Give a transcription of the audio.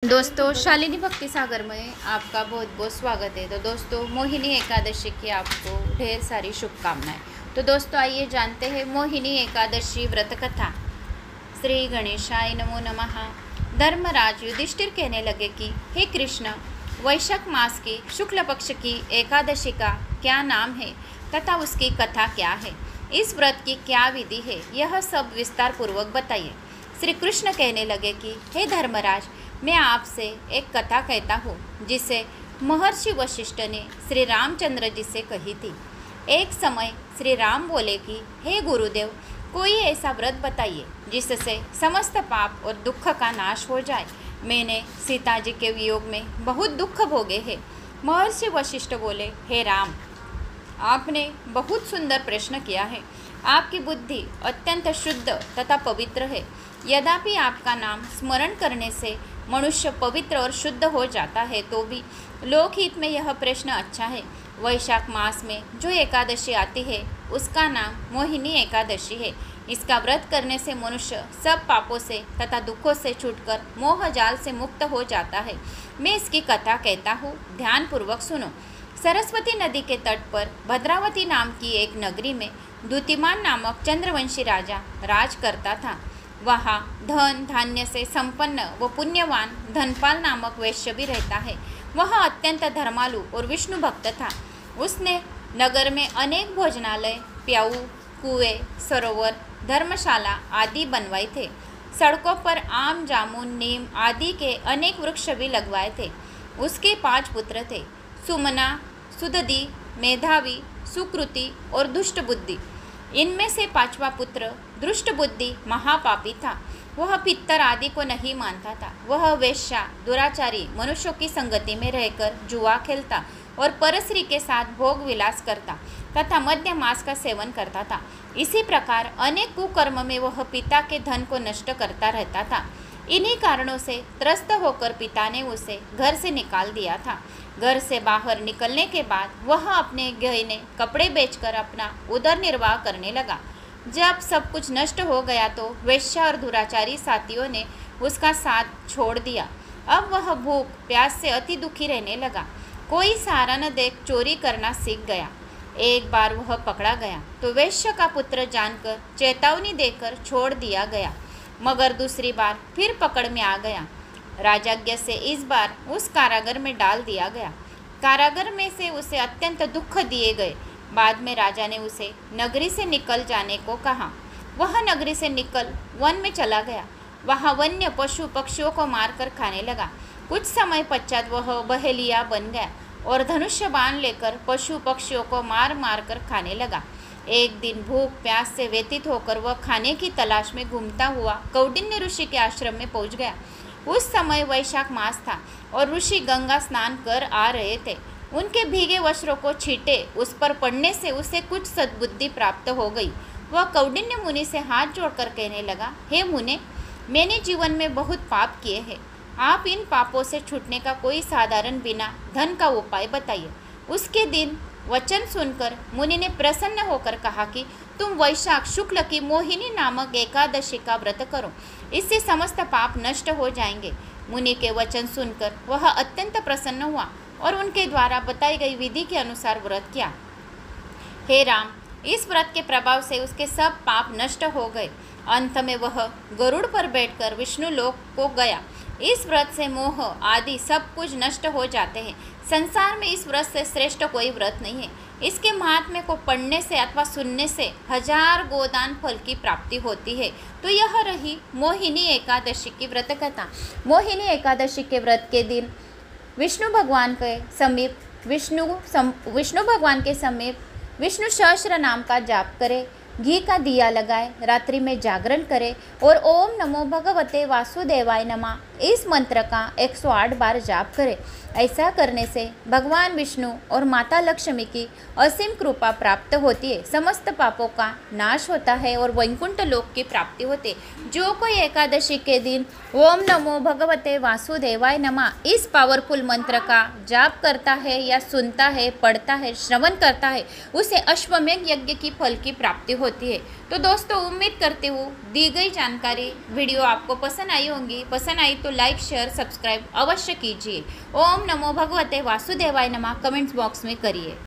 दोस्तों शालिनी भक्ति सागर में आपका बहुत बहुत स्वागत है। तो दोस्तों मोहिनी एकादशी की आपको ढेर सारी शुभकामनाएं। तो दोस्तों आइए जानते हैं मोहिनी एकादशी व्रत कथा। श्री गणेशाय नमो नमः। धर्मराज युधिष्ठिर कहने लगे कि हे कृष्ण, वैशाख मास की शुक्ल पक्ष की एकादशी का क्या नाम है तथा उसकी कथा क्या है, इस व्रत की क्या विधि है, यह सब विस्तार पूर्वक बताइए। श्री कृष्ण कहने लगे कि हे धर्मराज, मैं आपसे एक कथा कहता हूँ जिसे महर्षि वशिष्ठ ने श्री रामचंद्र जी से कही थी। एक समय श्री राम बोले कि हे गुरुदेव, कोई ऐसा व्रत बताइए जिससे समस्त पाप और दुख का नाश हो जाए। मैंने सीता जी के वियोग में बहुत दुख भोगे हैं। महर्षि वशिष्ठ बोले, हे राम, आपने बहुत सुंदर प्रश्न किया है। आपकी बुद्धि अत्यंत शुद्ध तथा पवित्र है। यद्यपि आपका नाम स्मरण करने से मनुष्य पवित्र और शुद्ध हो जाता है, तो भी लोकहित में यह प्रश्न अच्छा है। वैशाख मास में जो एकादशी आती है उसका नाम मोहिनी एकादशी है। इसका व्रत करने से मनुष्य सब पापों से तथा दुखों से छूटकर मोह जाल से मुक्त हो जाता है। मैं इसकी कथा कहता हूँ, ध्यानपूर्वक सुनो। सरस्वती नदी के तट पर भद्रावती नाम की एक नगरी में द्युतिमान नामक चंद्रवंशी राजा राज करता था। वहाँ धन धान्य से संपन्न व पुण्यवान धनपाल नामक वैश्य भी रहता है। वह अत्यंत धर्मालु और विष्णु भक्त था। उसने नगर में अनेक भोजनालय, प्याऊ, कुएं, सरोवर, धर्मशाला आदि बनवाए थे। सड़कों पर आम, जामुन, नीम आदि के अनेक वृक्ष भी लगवाए थे। उसके 5 पुत्र थे, सुमना, सुदति, मेधावी, सुकृति और दुष्ट बुद्धि। इनमें से 5वां पुत्र दुष्ट बुद्धि महापापी था। वह पितर आदि को नहीं मानता था। वह वेश्या, दुराचारी, मनुष्यों की संगति में रहकर जुआ खेलता और परस्त्री के साथ भोग विलास करता तथा मद्य मांस का सेवन करता था। इसी प्रकार अनेक कुकर्म में वह पिता के धन को नष्ट करता रहता था। इन्हीं कारणों से त्रस्त होकर पिता ने उसे घर से निकाल दिया था। घर से बाहर निकलने के बाद वह अपने गहने कपड़े बेचकर अपना उदर निर्वाह करने लगा। जब सब कुछ नष्ट हो गया तो वेश्या और दुराचारी साथियों ने उसका साथ छोड़ दिया। अब वह भूख प्यास से अति दुखी रहने लगा। कोई सहारा न देख चोरी करना सीख गया। एक बार वह पकड़ा गया तो वेश्या का पुत्र जानकर चेतावनी देकर छोड़ दिया गया, मगर दूसरी बार फिर पकड़ में आ गया। राजाज्ञा से इस बार उस कारागार में डाल दिया गया। कारागार में से उसे अत्यंत दुख दिए गए। बाद में राजा ने उसे नगरी से निकल जाने को कहा। वह नगरी से निकल वन में चला गया। वहाँ वन्य पशु पक्षियों को मारकर खाने लगा। कुछ समय पश्चात वह बहेलिया बन गया और धनुष्य बाण लेकर पशु पक्षियों को मार मार कर खाने लगा। एक दिन भूख प्यास से व्यतीत होकर वह खाने की तलाश में घूमता हुआ कौंडिन्य ऋषि के आश्रम में पहुंच गया। उस समय वैशाख मास था और ऋषि गंगा स्नान कर आ रहे थे। उनके भीगे वस्त्रों को छींटे उस पर पड़ने से उसे कुछ सद्बुद्धि प्राप्त हो गई। वह कौंडिन्य मुनि से हाथ जोड़कर कहने लगा, हे मुने, मैंने जीवन में बहुत पाप किए हैं। आप इन पापों से छूटने का कोई साधारण बिना धन का उपाय बताइए। उसके दिन वचन सुनकर मुनि ने प्रसन्न होकर कहा कि तुम वैशाख शुक्ल की मोहिनी नामक एकादशी का व्रत करो, इससे समस्त पाप नष्ट हो जाएंगे। मुनि के वचन सुनकर वह अत्यंत प्रसन्न हुआ और उनके द्वारा बताई गई विधि के अनुसार व्रत किया। हे राम, इस व्रत के प्रभाव से उसके सब पाप नष्ट हो गए। अंत में वह गरुड़ पर बैठकर विष्णु लोक को गया। इस व्रत से मोह आदि सब कुछ नष्ट हो जाते हैं। संसार में इस व्रत से श्रेष्ठ कोई व्रत नहीं है। इसके महात्म्य को पढ़ने से अथवा सुनने से 1000 गोदान फल की प्राप्ति होती है। तो यह रही मोहिनी एकादशी की व्रत कथा। मोहिनी एकादशी के व्रत के दिन विष्णु भगवान के समीप विष्णु सहस्त्र नाम का जाप करें, घी का दिया लगाए, रात्रि में जागरण करें और ओम नमो भगवते वासुदेवाय नमः इस मंत्र का 108 बार जाप करें। ऐसा करने से भगवान विष्णु और माता लक्ष्मी की असीम कृपा प्राप्त होती है। समस्त पापों का नाश होता है और वैकुंठ लोक की प्राप्ति होती है। जो कोई एकादशी के दिन ओम नमो भगवते वासुदेवाय नमः इस पावरफुल मंत्र का जाप करता है या सुनता है, पढ़ता है, श्रवण करता है, उसे अश्वमेध यज्ञ की फल की प्राप्ति होती है। होती है। तो दोस्तों उम्मीद करती हूँ दी गई जानकारी वीडियो आपको पसंद आई होंगी। पसंद आई तो लाइक शेयर सब्सक्राइब अवश्य कीजिए। ओम नमो भगवते वासुदेवाय नमः कमेंट्स बॉक्स में करिए।